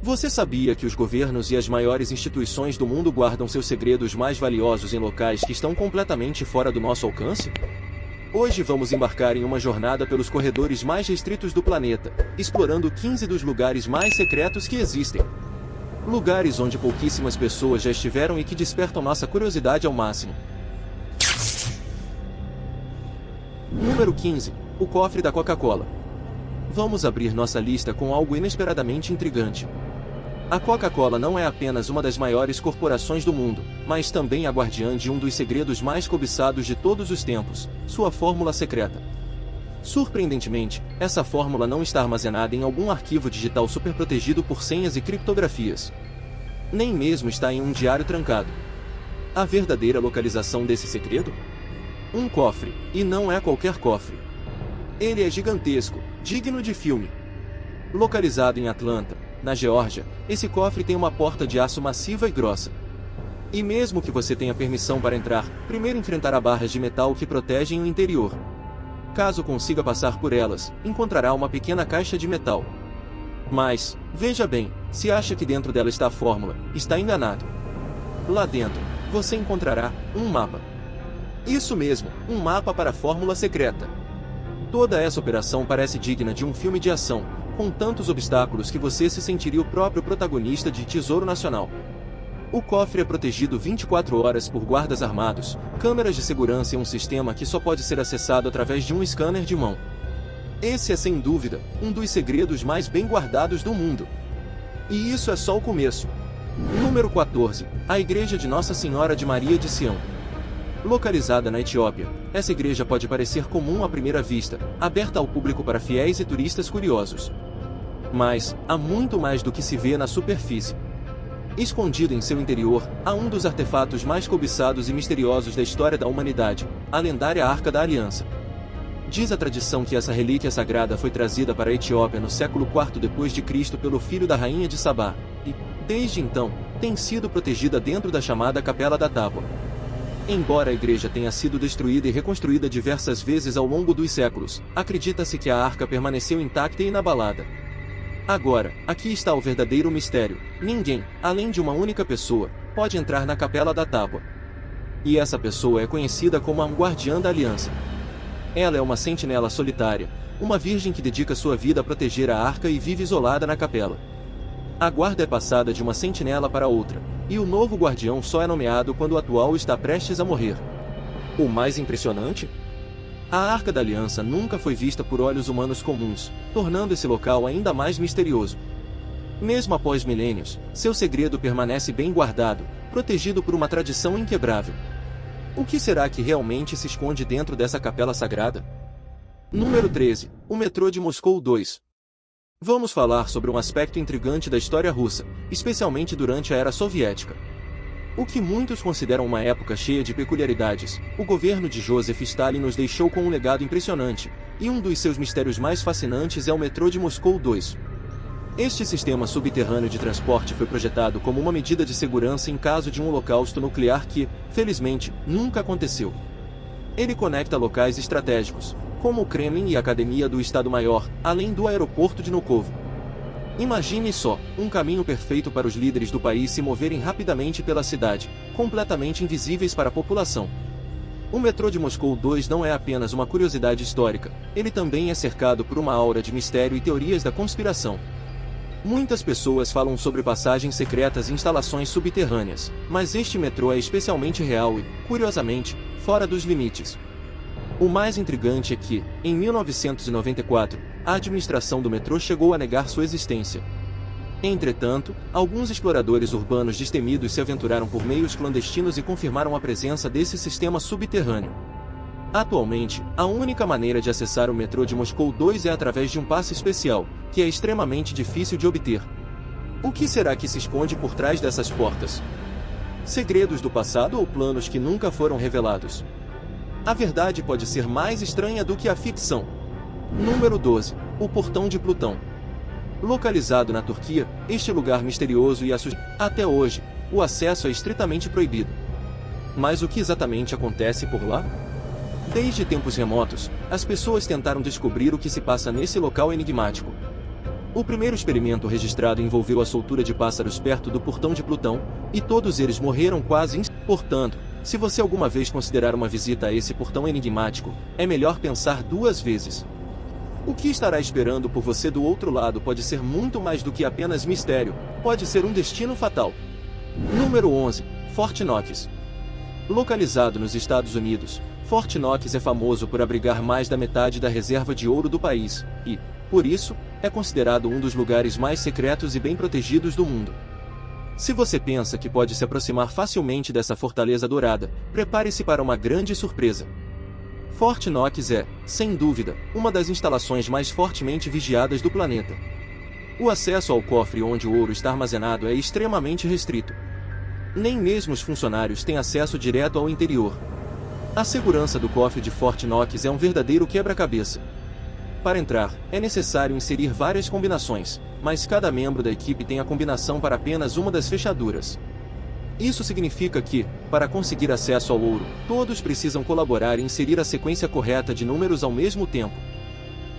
Você sabia que os governos e as maiores instituições do mundo guardam seus segredos mais valiosos em locais que estão completamente fora do nosso alcance? Hoje vamos embarcar em uma jornada pelos corredores mais restritos do planeta, explorando 15 dos lugares mais secretos que existem. Lugares onde pouquíssimas pessoas já estiveram e que despertam nossa curiosidade ao máximo. Número 15. O cofre da Coca-Cola. Vamos abrir nossa lista com algo inesperadamente intrigante. A Coca-Cola não é apenas uma das maiores corporações do mundo, mas também a guardiã de um dos segredos mais cobiçados de todos os tempos, sua fórmula secreta. Surpreendentemente, essa fórmula não está armazenada em algum arquivo digital superprotegido por senhas e criptografias. Nem mesmo está em um diário trancado. A verdadeira localização desse segredo? Um cofre, e não é qualquer cofre. Ele é gigantesco, digno de filme. Localizado em Atlanta, na Geórgia, esse cofre tem uma porta de aço massiva e grossa. E mesmo que você tenha permissão para entrar, primeiro enfrentará barras de metal que protegem o interior. Caso consiga passar por elas, encontrará uma pequena caixa de metal. Mas, veja bem, se acha que dentro dela está a fórmula, está enganado. Lá dentro, você encontrará um mapa. Isso mesmo, um mapa para a fórmula secreta. Toda essa operação parece digna de um filme de ação, com tantos obstáculos que você se sentiria o próprio protagonista de Tesouro Nacional. O cofre é protegido 24 horas por guardas armados, câmeras de segurança e um sistema que só pode ser acessado através de um scanner de mão. Esse é sem dúvida um dos segredos mais bem guardados do mundo. E isso é só o começo. Número 14. A Igreja de Nossa Senhora de Maria de Sião. Localizada na Etiópia, essa igreja pode parecer comum à primeira vista, aberta ao público para fiéis e turistas curiosos. Mas, há muito mais do que se vê na superfície. Escondido em seu interior, há um dos artefatos mais cobiçados e misteriosos da história da humanidade, a lendária Arca da Aliança. Diz a tradição que essa relíquia sagrada foi trazida para a Etiópia no século IV d.C. pelo filho da rainha de Sabá, e, desde então, tem sido protegida dentro da chamada Capela da Tábua. Embora a igreja tenha sido destruída e reconstruída diversas vezes ao longo dos séculos, acredita-se que a arca permaneceu intacta e inabalada. Agora, aqui está o verdadeiro mistério: ninguém, além de uma única pessoa, pode entrar na Capela da Tábua. E essa pessoa é conhecida como a Guardiã da Aliança. Ela é uma sentinela solitária, uma virgem que dedica sua vida a proteger a arca e vive isolada na capela. A guarda é passada de uma sentinela para outra, e o novo guardião só é nomeado quando o atual está prestes a morrer. O mais impressionante? A Arca da Aliança nunca foi vista por olhos humanos comuns, tornando esse local ainda mais misterioso. Mesmo após milênios, seu segredo permanece bem guardado, protegido por uma tradição inquebrável. O que será que realmente se esconde dentro dessa capela sagrada? Número 13. O metrô de Moscou 2. Vamos falar sobre um aspecto intrigante da história russa, especialmente durante a era soviética. O que muitos consideram uma época cheia de peculiaridades, o governo de Joseph Stalin nos deixou com um legado impressionante, e um dos seus mistérios mais fascinantes é o metrô de Moscou 2. Este sistema subterrâneo de transporte foi projetado como uma medida de segurança em caso de um holocausto nuclear que, felizmente, nunca aconteceu. Ele conecta locais estratégicos, como o Kremlin e a Academia do Estado-Maior, além do aeroporto de Vnukovo. Imagine só, um caminho perfeito para os líderes do país se moverem rapidamente pela cidade, completamente invisíveis para a população. O metrô de Moscou 2 não é apenas uma curiosidade histórica, ele também é cercado por uma aura de mistério e teorias da conspiração. Muitas pessoas falam sobre passagens secretas e instalações subterrâneas, mas este metrô é especialmente real e, curiosamente, fora dos limites. O mais intrigante é que, em 1994, a administração do metrô chegou a negar sua existência. Entretanto, alguns exploradores urbanos destemidos se aventuraram por meios clandestinos e confirmaram a presença desse sistema subterrâneo. Atualmente, a única maneira de acessar o metrô de Moscou 2 é através de um passe especial, que é extremamente difícil de obter. O que será que se esconde por trás dessas portas? Segredos do passado ou planos que nunca foram revelados? A verdade pode ser mais estranha do que a ficção. Número 12. O Portão de Plutão. Localizado na Turquia, este lugar misterioso e assustador. Até hoje, o acesso é estritamente proibido. Mas o que exatamente acontece por lá? Desde tempos remotos, as pessoas tentaram descobrir o que se passa nesse local enigmático. O primeiro experimento registrado envolveu a soltura de pássaros perto do portão de Plutão, e todos eles morreram quase Portanto, se você alguma vez considerar uma visita a esse portão enigmático, é melhor pensar duas vezes. O que estará esperando por você do outro lado pode ser muito mais do que apenas mistério, pode ser um destino fatal. Número 11. Fort Knox. Localizado nos Estados Unidos, Fort Knox é famoso por abrigar mais da metade da reserva de ouro do país, e, por isso, é considerado um dos lugares mais secretos e bem protegidos do mundo. Se você pensa que pode se aproximar facilmente dessa fortaleza dourada, prepare-se para uma grande surpresa. Fort Knox é, sem dúvida, uma das instalações mais fortemente vigiadas do planeta. O acesso ao cofre onde o ouro está armazenado é extremamente restrito. Nem mesmo os funcionários têm acesso direto ao interior. A segurança do cofre de Fort Knox é um verdadeiro quebra-cabeça. Para entrar, é necessário inserir várias combinações, mas cada membro da equipe tem a combinação para apenas uma das fechaduras. Isso significa que, para conseguir acesso ao ouro, todos precisam colaborar e inserir a sequência correta de números ao mesmo tempo.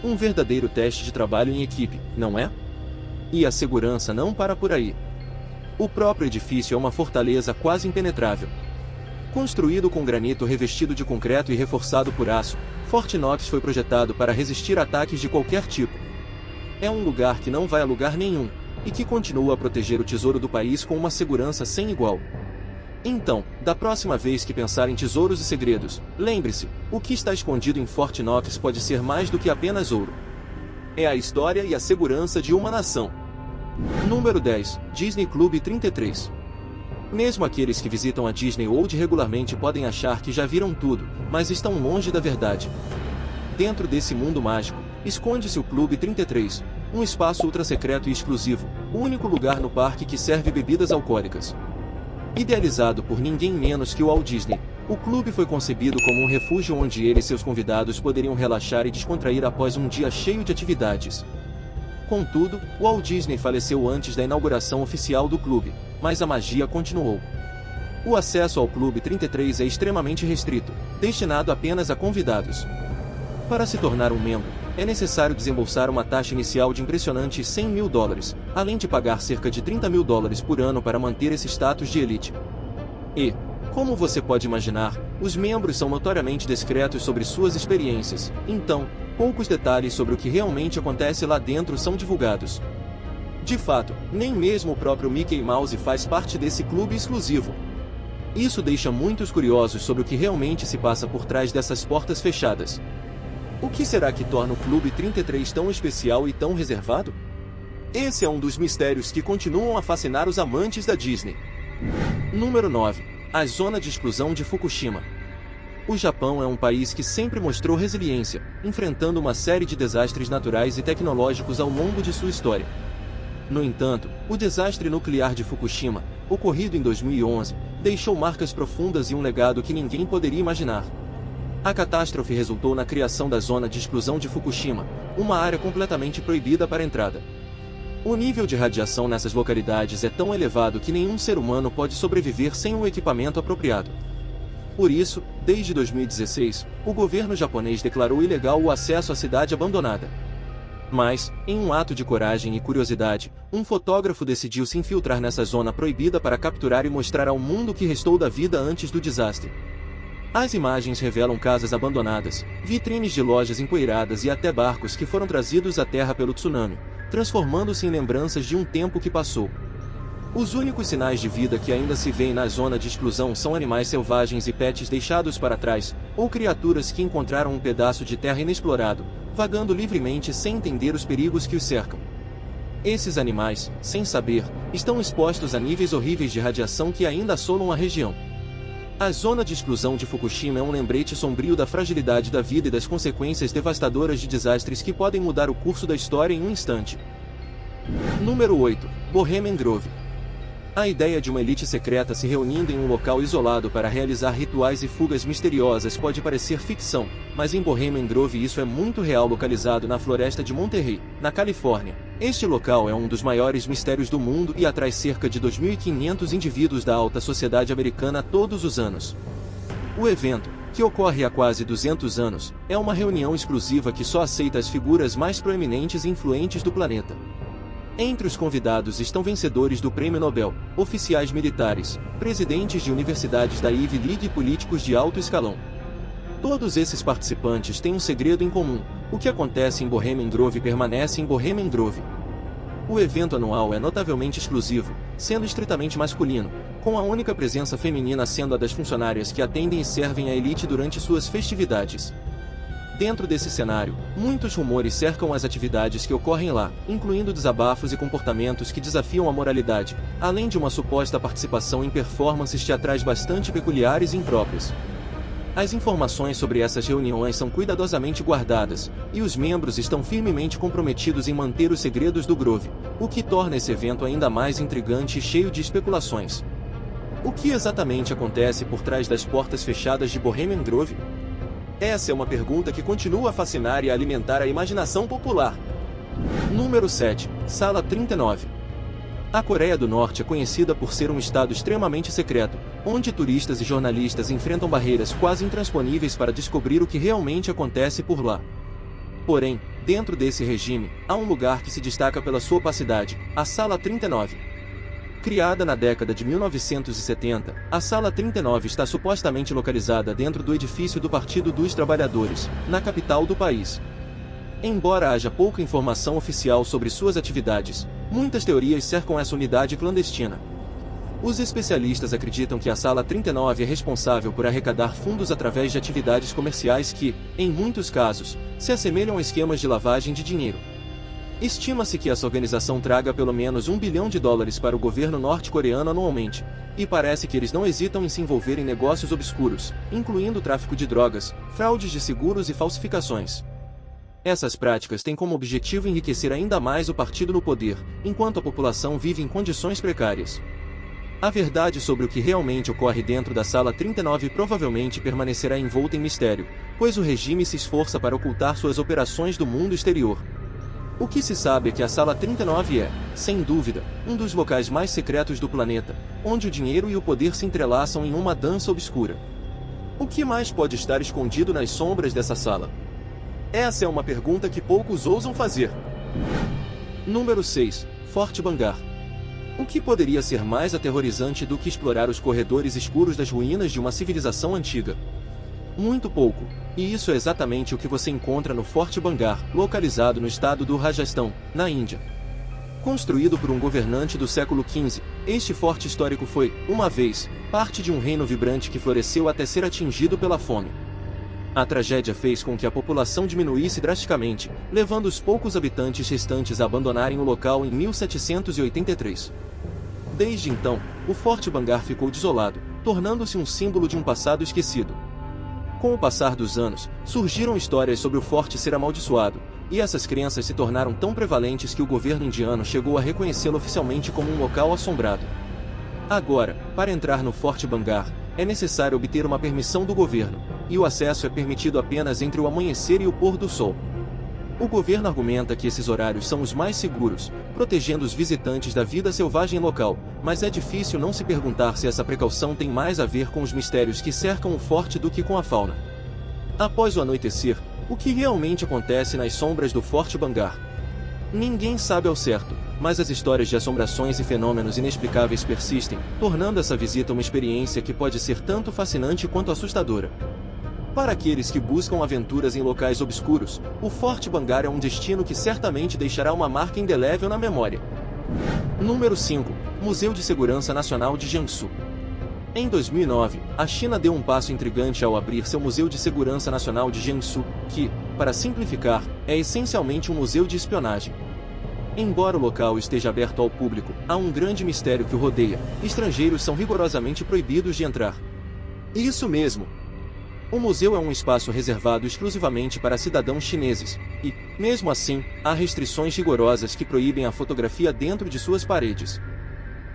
Um verdadeiro teste de trabalho em equipe, não é? E a segurança não para por aí. O próprio edifício é uma fortaleza quase impenetrável. Construído com granito revestido de concreto e reforçado por aço, Fort Knox foi projetado para resistir a ataques de qualquer tipo. É um lugar que não vai a lugar nenhum, e que continua a proteger o tesouro do país com uma segurança sem igual. Então, da próxima vez que pensar em tesouros e segredos, lembre-se, o que está escondido em Fort Knox pode ser mais do que apenas ouro. É a história e a segurança de uma nação. Número 10. Disney Club 33. Mesmo aqueles que visitam a Disney World regularmente podem achar que já viram tudo, mas estão longe da verdade. Dentro desse mundo mágico, esconde-se o Clube 33, um espaço ultra-secreto e exclusivo, o único lugar no parque que serve bebidas alcoólicas. Idealizado por ninguém menos que o Walt Disney, o clube foi concebido como um refúgio onde ele e seus convidados poderiam relaxar e descontrair após um dia cheio de atividades. Contudo, Walt Disney faleceu antes da inauguração oficial do clube, mas a magia continuou. O acesso ao Clube 33 é extremamente restrito, destinado apenas a convidados. Para se tornar um membro, é necessário desembolsar uma taxa inicial de impressionantes US$ 100 mil, além de pagar cerca de US$ 30 mil por ano para manter esse status de elite. E, como você pode imaginar, os membros são notoriamente discretos sobre suas experiências, então, poucos detalhes sobre o que realmente acontece lá dentro são divulgados. De fato, nem mesmo o próprio Mickey Mouse faz parte desse clube exclusivo. Isso deixa muitos curiosos sobre o que realmente se passa por trás dessas portas fechadas. O que será que torna o Clube 33 tão especial e tão reservado? Esse é um dos mistérios que continuam a fascinar os amantes da Disney. Número 9. A Zona de Exclusão de Fukushima. O Japão é um país que sempre mostrou resiliência, enfrentando uma série de desastres naturais e tecnológicos ao longo de sua história. No entanto, o desastre nuclear de Fukushima, ocorrido em 2011, deixou marcas profundas e um legado que ninguém poderia imaginar. A catástrofe resultou na criação da Zona de Exclusão de Fukushima, uma área completamente proibida para entrada. O nível de radiação nessas localidades é tão elevado que nenhum ser humano pode sobreviver sem um equipamento apropriado. Por isso, desde 2016, o governo japonês declarou ilegal o acesso à cidade abandonada. Mas, em um ato de coragem e curiosidade, um fotógrafo decidiu se infiltrar nessa zona proibida para capturar e mostrar ao mundo o que restou da vida antes do desastre. As imagens revelam casas abandonadas, vitrines de lojas empoeiradas e até barcos que foram trazidos à terra pelo tsunami, transformando-se em lembranças de um tempo que passou. Os únicos sinais de vida que ainda se veem na zona de exclusão são animais selvagens e pets deixados para trás, ou criaturas que encontraram um pedaço de terra inexplorado, vagando livremente sem entender os perigos que os cercam. Esses animais, sem saber, estão expostos a níveis horríveis de radiação que ainda assolam a região. A zona de exclusão de Fukushima é um lembrete sombrio da fragilidade da vida e das consequências devastadoras de desastres que podem mudar o curso da história em um instante. Número 8. Bohemian Grove. A ideia de uma elite secreta se reunindo em um local isolado para realizar rituais e fugas misteriosas pode parecer ficção, mas em Bohemian Grove isso é muito real, localizado na floresta de Monterey, na Califórnia. Este local é um dos maiores mistérios do mundo e atrai cerca de 2.500 indivíduos da alta sociedade americana todos os anos. O evento, que ocorre há quase 200 anos, é uma reunião exclusiva que só aceita as figuras mais proeminentes e influentes do planeta. Entre os convidados estão vencedores do Prêmio Nobel, oficiais militares, presidentes de universidades da Ivy League e políticos de alto escalão. Todos esses participantes têm um segredo em comum: o que acontece em Bohemian Grove permanece em Bohemian Grove. O evento anual é notavelmente exclusivo, sendo estritamente masculino, com a única presença feminina sendo a das funcionárias que atendem e servem a elite durante suas festividades. Dentro desse cenário, muitos rumores cercam as atividades que ocorrem lá, incluindo desabafos e comportamentos que desafiam a moralidade, além de uma suposta participação em performances teatrais bastante peculiares e impróprias. As informações sobre essas reuniões são cuidadosamente guardadas, e os membros estão firmemente comprometidos em manter os segredos do Grove, o que torna esse evento ainda mais intrigante e cheio de especulações. O que exatamente acontece por trás das portas fechadas de Bohemian Grove? Essa é uma pergunta que continua a fascinar e a alimentar a imaginação popular. Número 7. Sala 39. A Coreia do Norte é conhecida por ser um estado extremamente secreto, onde turistas e jornalistas enfrentam barreiras quase intransponíveis para descobrir o que realmente acontece por lá. Porém, dentro desse regime, há um lugar que se destaca pela sua opacidade: a Sala 39. Criada na década de 1970, a Sala 39 está supostamente localizada dentro do edifício do Partido dos Trabalhadores, na capital do país. Embora haja pouca informação oficial sobre suas atividades, muitas teorias cercam essa unidade clandestina. Os especialistas acreditam que a Sala 39 é responsável por arrecadar fundos através de atividades comerciais que, em muitos casos, se assemelham a esquemas de lavagem de dinheiro. Estima-se que essa organização traga pelo menos $1 bilhão para o governo norte-coreano anualmente, e parece que eles não hesitam em se envolver em negócios obscuros, incluindo tráfico de drogas, fraudes de seguros e falsificações. Essas práticas têm como objetivo enriquecer ainda mais o partido no poder, enquanto a população vive em condições precárias. A verdade sobre o que realmente ocorre dentro da Sala 39 provavelmente permanecerá envolta em mistério, pois o regime se esforça para ocultar suas operações do mundo exterior. O que se sabe é que a Sala 39 é, sem dúvida, um dos locais mais secretos do planeta, onde o dinheiro e o poder se entrelaçam em uma dança obscura. O que mais pode estar escondido nas sombras dessa sala? Essa é uma pergunta que poucos ousam fazer. Número 6. Forte Bangar. O que poderia ser mais aterrorizante do que explorar os corredores escuros das ruínas de uma civilização antiga? Muito pouco, e isso é exatamente o que você encontra no Forte Bangar, localizado no estado do Rajastão, na Índia. Construído por um governante do século XV, este forte histórico foi, uma vez, parte de um reino vibrante que floresceu até ser atingido pela fome. A tragédia fez com que a população diminuísse drasticamente, levando os poucos habitantes restantes a abandonarem o local em 1783. Desde então, o Forte Bangar ficou desolado, tornando-se um símbolo de um passado esquecido. Com o passar dos anos, surgiram histórias sobre o forte ser amaldiçoado, e essas crenças se tornaram tão prevalentes que o governo indiano chegou a reconhecê-lo oficialmente como um local assombrado. Agora, para entrar no Forte Bangar, é necessário obter uma permissão do governo, e o acesso é permitido apenas entre o amanhecer e o pôr do sol. O governo argumenta que esses horários são os mais seguros, protegendo os visitantes da vida selvagem local, mas é difícil não se perguntar se essa precaução tem mais a ver com os mistérios que cercam o forte do que com a fauna. Após o anoitecer, o que realmente acontece nas sombras do Forte Bangar? Ninguém sabe ao certo, mas as histórias de assombrações e fenômenos inexplicáveis persistem, tornando essa visita uma experiência que pode ser tanto fascinante quanto assustadora. Para aqueles que buscam aventuras em locais obscuros, o Forte Bangar é um destino que certamente deixará uma marca indelével na memória. Número 5. Museu de Segurança Nacional de Jiangsu. Em 2009, a China deu um passo intrigante ao abrir seu Museu de Segurança Nacional de Jiangsu, que, para simplificar, é essencialmente um museu de espionagem. Embora o local esteja aberto ao público, há um grande mistério que o rodeia: estrangeiros são rigorosamente proibidos de entrar. Isso mesmo! O museu é um espaço reservado exclusivamente para cidadãos chineses, e, mesmo assim, há restrições rigorosas que proíbem a fotografia dentro de suas paredes.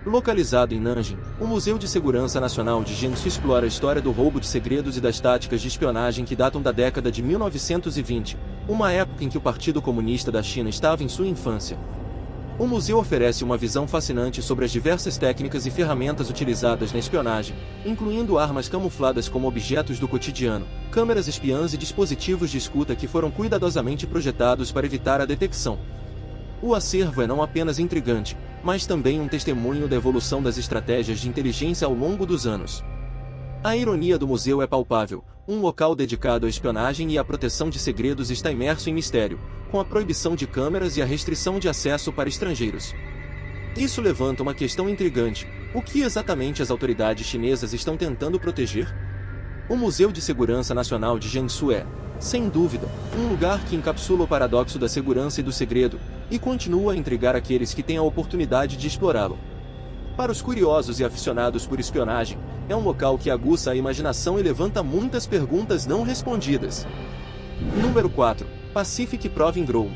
Localizado em Nanjing, o Museu de Segurança Nacional de Jiangsu explora a história do roubo de segredos e das táticas de espionagem que datam da década de 1920, uma época em que o Partido Comunista da China estava em sua infância. O museu oferece uma visão fascinante sobre as diversas técnicas e ferramentas utilizadas na espionagem, incluindo armas camufladas como objetos do cotidiano, câmeras espiãs e dispositivos de escuta que foram cuidadosamente projetados para evitar a detecção. O acervo é não apenas intrigante, mas também um testemunho da evolução das estratégias de inteligência ao longo dos anos. A ironia do museu é palpável. Um local dedicado à espionagem e à proteção de segredos está imerso em mistério, com a proibição de câmeras e a restrição de acesso para estrangeiros. Isso levanta uma questão intrigante: o que exatamente as autoridades chinesas estão tentando proteger? O Museu de Segurança Nacional de Jiangsu é, sem dúvida, um lugar que encapsula o paradoxo da segurança e do segredo, e continua a intrigar aqueles que têm a oportunidade de explorá-lo. Para os curiosos e aficionados por espionagem, é um local que aguça a imaginação e levanta muitas perguntas não respondidas. Número 4. Pacific Proving Ground.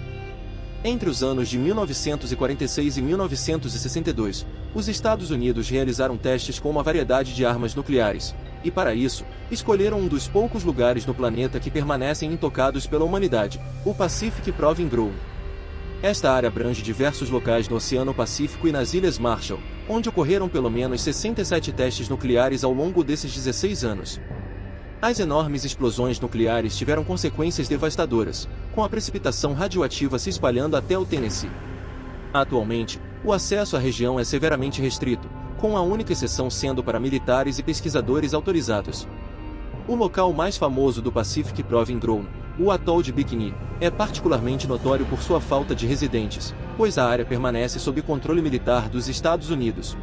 Entre os anos de 1946 e 1962, os Estados Unidos realizaram testes com uma variedade de armas nucleares, e para isso, escolheram um dos poucos lugares no planeta que permanecem intocados pela humanidade, o Pacific Proving Ground. Esta área abrange diversos locais no Oceano Pacífico e nas Ilhas Marshall, onde ocorreram pelo menos 67 testes nucleares ao longo desses 16 anos. As enormes explosões nucleares tiveram consequências devastadoras, com a precipitação radioativa se espalhando até o Tennessee. Atualmente, o acesso à região é severamente restrito, com a única exceção sendo para militares e pesquisadores autorizados. O local mais famoso do Pacific Proving Ground, o atol de Bikini, é particularmente notório por sua falta de residentes, pois a área permanece sob controle militar dos Estados Unidos.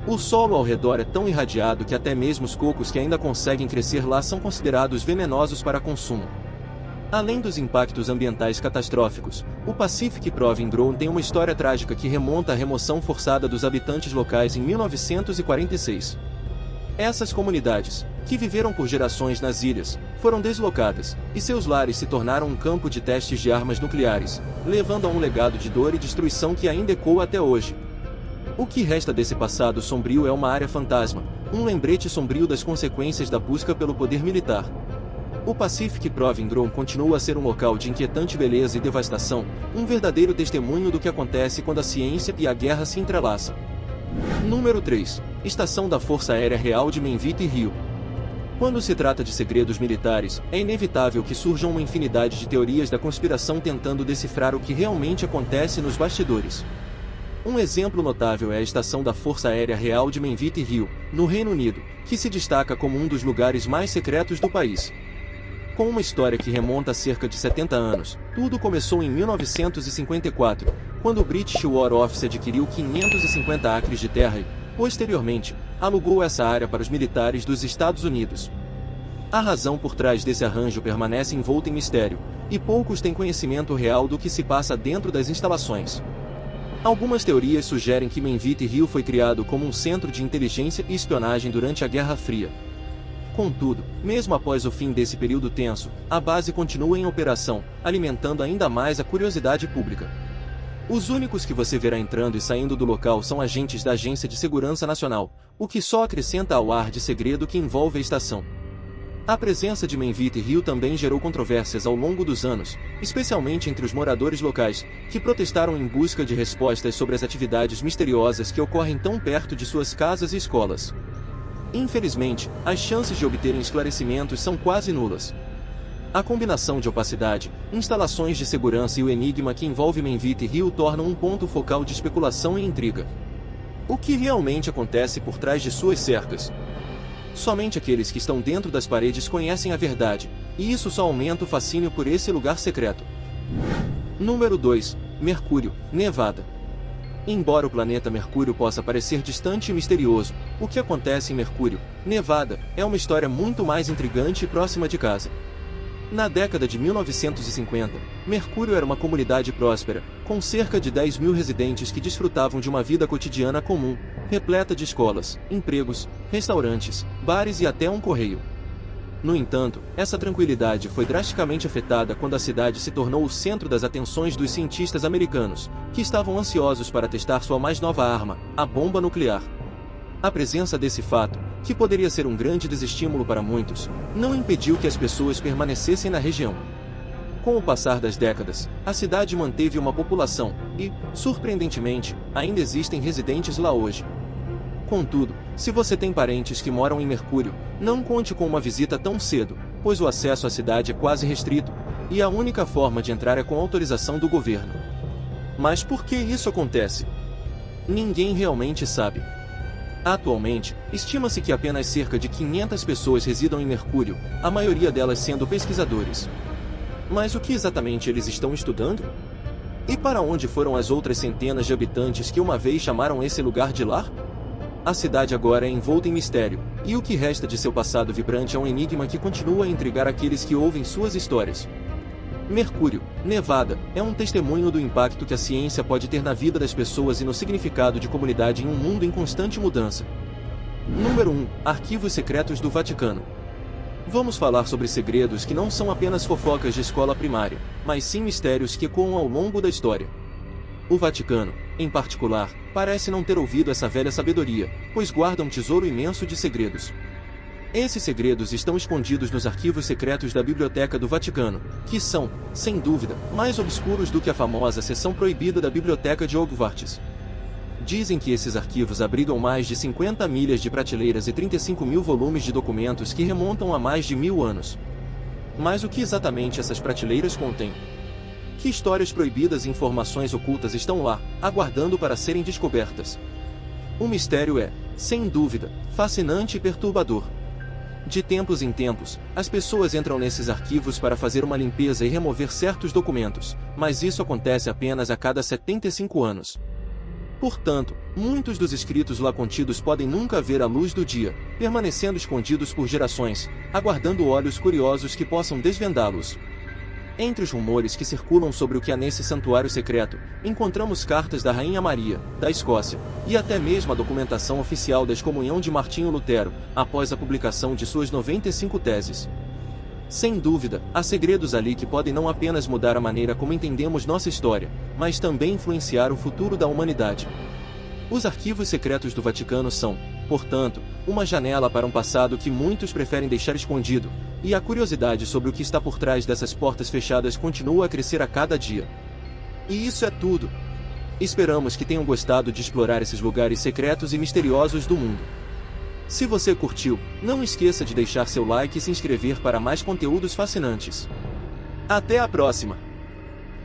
O solo ao redor é tão irradiado que até mesmo os cocos que ainda conseguem crescer lá são considerados venenosos para consumo. Além dos impactos ambientais catastróficos, o Pacific Proving Ground tem uma história trágica que remonta à remoção forçada dos habitantes locais em 1946. Essas comunidades, que viveram por gerações nas ilhas, foram deslocadas, e seus lares se tornaram um campo de testes de armas nucleares, levando a um legado de dor e destruição que ainda ecoa até hoje. O que resta desse passado sombrio é uma área fantasma, um lembrete sombrio das consequências da busca pelo poder militar. O Pacific Proving Ground continua a ser um local de inquietante beleza e devastação, um verdadeiro testemunho do que acontece quando a ciência e a guerra se entrelaçam. Número 3. Estação da Força Aérea Real de Memphis Rio. Quando se trata de segredos militares, é inevitável que surjam uma infinidade de teorias da conspiração tentando decifrar o que realmente acontece nos bastidores. Um exemplo notável é a Estação da Força Aérea Real de Memphis Rio, no Reino Unido, que se destaca como um dos lugares mais secretos do país. Com uma história que remonta a cerca de 70 anos, tudo começou em 1954, quando o British War Office adquiriu 550 acres de terra e, posteriormente, alugou essa área para os militares dos Estados Unidos. A razão por trás desse arranjo permanece envolta em mistério, e poucos têm conhecimento real do que se passa dentro das instalações. Algumas teorias sugerem que Memphis Rio foi criado como um centro de inteligência e espionagem durante a Guerra Fria. Contudo, mesmo após o fim desse período tenso, a base continua em operação, alimentando ainda mais a curiosidade pública. Os únicos que você verá entrando e saindo do local são agentes da Agência de Segurança Nacional, o que só acrescenta ao ar de segredo que envolve a estação. A presença de Memphis Rio também gerou controvérsias ao longo dos anos, especialmente entre os moradores locais, que protestaram em busca de respostas sobre as atividades misteriosas que ocorrem tão perto de suas casas e escolas. Infelizmente, as chances de obterem esclarecimentos são quase nulas. A combinação de opacidade, instalações de segurança e o enigma que envolve Memphis Rio tornam um ponto focal de especulação e intriga. O que realmente acontece por trás de suas cercas? Somente aqueles que estão dentro das paredes conhecem a verdade, e isso só aumenta o fascínio por esse lugar secreto. Número 2. Mercúrio, Nevada. Embora o planeta Mercúrio possa parecer distante e misterioso, o que acontece em Mercúrio, Nevada, é uma história muito mais intrigante e próxima de casa. Na década de 1950, Mercúrio era uma comunidade próspera, com cerca de 10 mil residentes que desfrutavam de uma vida cotidiana comum, repleta de escolas, empregos, restaurantes, bares e até um correio. No entanto, essa tranquilidade foi drasticamente afetada quando a cidade se tornou o centro das atenções dos cientistas americanos, que estavam ansiosos para testar sua mais nova arma, a bomba nuclear. A presença desse fato, que poderia ser um grande desestímulo para muitos, não impediu que as pessoas permanecessem na região. Com o passar das décadas, a cidade manteve uma população e, surpreendentemente, ainda existem residentes lá hoje. Contudo, se você tem parentes que moram em Mercúrio, não conte com uma visita tão cedo, pois o acesso à cidade é quase restrito, e a única forma de entrar é com autorização do governo. Mas por que isso acontece? Ninguém realmente sabe. Atualmente, estima-se que apenas cerca de 500 pessoas residam em Mercúrio, a maioria delas sendo pesquisadores. Mas o que exatamente eles estão estudando? E para onde foram as outras centenas de habitantes que uma vez chamaram esse lugar de lar? A cidade agora é envolta em mistério, e o que resta de seu passado vibrante é um enigma que continua a intrigar aqueles que ouvem suas histórias. Mercúrio, Nevada, é um testemunho do impacto que a ciência pode ter na vida das pessoas e no significado de comunidade em um mundo em constante mudança. Número 1. Arquivos secretos do Vaticano. Vamos falar sobre segredos que não são apenas fofocas de escola primária, mas sim mistérios que ecoam ao longo da história. O Vaticano, em particular, parece não ter ouvido essa velha sabedoria, pois guarda um tesouro imenso de segredos. Esses segredos estão escondidos nos arquivos secretos da Biblioteca do Vaticano, que são, sem dúvida, mais obscuros do que a famosa seção proibida da Biblioteca de Hogwarts. Dizem que esses arquivos abrigam mais de 50 milhas de prateleiras e 35 mil volumes de documentos que remontam a mais de 1000 anos. Mas o que exatamente essas prateleiras contêm? Que histórias proibidas e informações ocultas estão lá, aguardando para serem descobertas? O mistério é, sem dúvida, fascinante e perturbador. De tempos em tempos, as pessoas entram nesses arquivos para fazer uma limpeza e remover certos documentos, mas isso acontece apenas a cada 75 anos. Portanto, muitos dos escritos lá contidos podem nunca ver a luz do dia, permanecendo escondidos por gerações, aguardando olhos curiosos que possam desvendá-los. Entre os rumores que circulam sobre o que há nesse santuário secreto, encontramos cartas da Rainha Maria, da Escócia, e até mesmo a documentação oficial da excomunhão de Martinho Lutero, após a publicação de suas 95 teses. Sem dúvida, há segredos ali que podem não apenas mudar a maneira como entendemos nossa história, mas também influenciar o futuro da humanidade. Os arquivos secretos do Vaticano são, portanto, uma janela para um passado que muitos preferem deixar escondido, e a curiosidade sobre o que está por trás dessas portas fechadas continua a crescer a cada dia. E isso é tudo. Esperamos que tenham gostado de explorar esses lugares secretos e misteriosos do mundo. Se você curtiu, não esqueça de deixar seu like e se inscrever para mais conteúdos fascinantes. Até a próxima!